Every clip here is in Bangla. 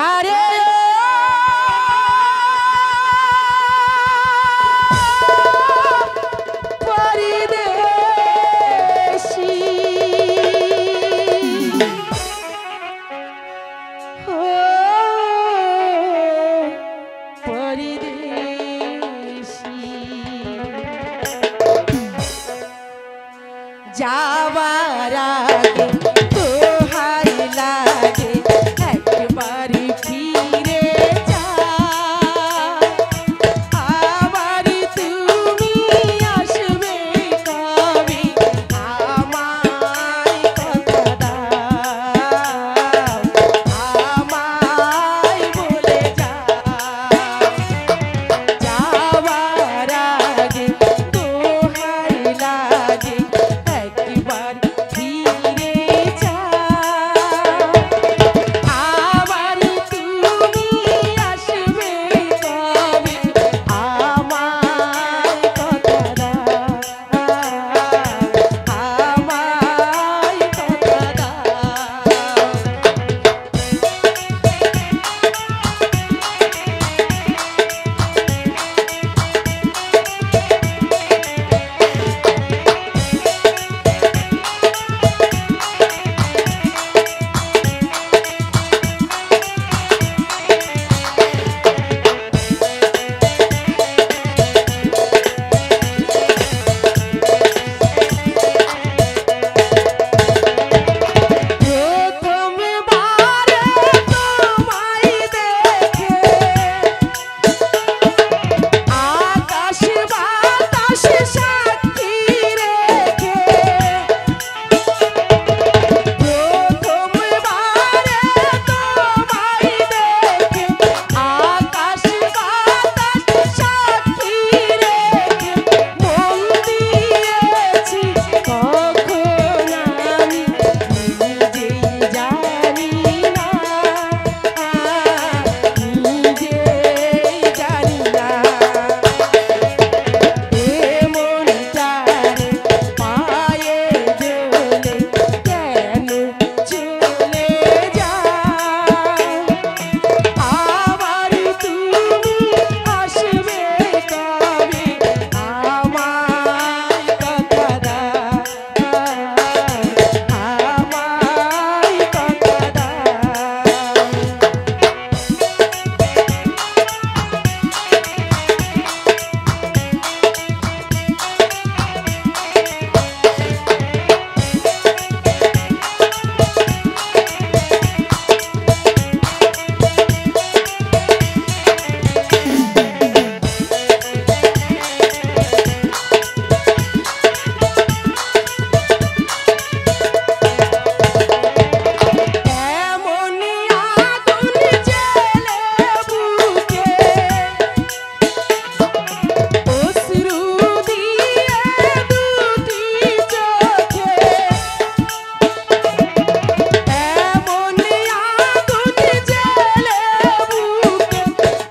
আরে পরদেশী ও পরদেশী যাবার আগে দোহাই লাগে একবারই ফিরে যা আবার তুমি আসবে কবে আমায় কথা দাও আমায় বলে যাবার আগে দোহাই লাগে একবার ফিরে যা আবার তুমি আসবে কবে আমায় কথা দাও আমায় কথা প্রথমবারে তোমায় দেখে আকাশ বাতাস সাক্ষী রেখে প্রথমবারে তোমায় দেখে আকাশ বাতাস সাক্ষী রেখে মন দিয়েছি কখন আমি নিজেই জানি না নিজেই জানি না এ মনটারে পায়ে দোলে কেন চলে যাও আবার তুমি আসবে কবে আমায় কথা দাও আমায় কথা এমনি আগুন জ্বেলে বুকে অশ্রু দিয়ে দুটি চোখে এমনি আগুন জ্বেলে বুকে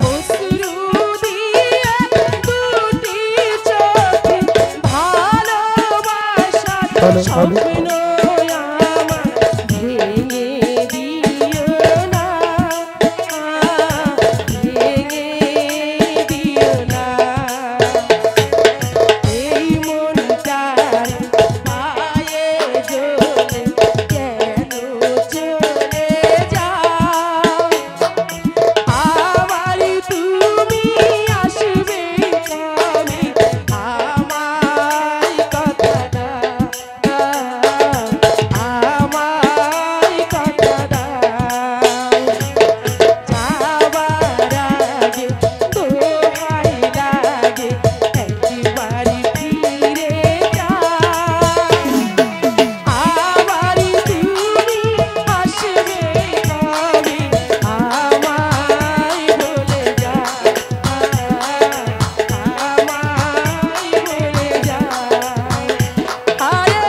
অশ্রু দিয়ে দুটি চোখে ভালোবাসার স্বপ্ন আমার ভেঙে দিও না ভেঙে দিও না এই মনটার পায়ে দোলে কেন চলে যাও আবার তুমি আসবে কবে আমায় কথা দাও আমায় কথা দাও যাবার আগে দোহাই লাগে একবারই ফিরে যা আবার তুমি আসবে কবে আমায় বলে যাও আমায় বলে যাও আরে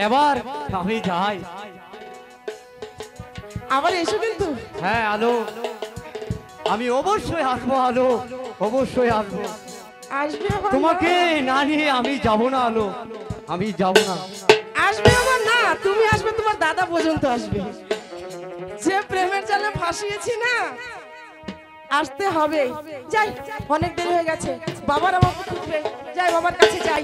এবার আমি যাই। আবার এসো কিন্তু হ্যাঁ আলো আমি অবশ্যই আসবো আলো, অবশ্যই আসবো। আসবে আমার তোমাকে না। না নিয়ে আমি যাব না আলো, আমি যাব না। আসবে আমার না, তুমি আসবে, তোমার দাদা পর্যন্ত আসবে। যে প্রেমের জালে ফাঁসিয়েছি না, আসতে হবে। যাই, অনেক দেরি হয়ে গেছে, বাবার আমাকে খুঁজবে। যাই, বাবার কাছে যাই।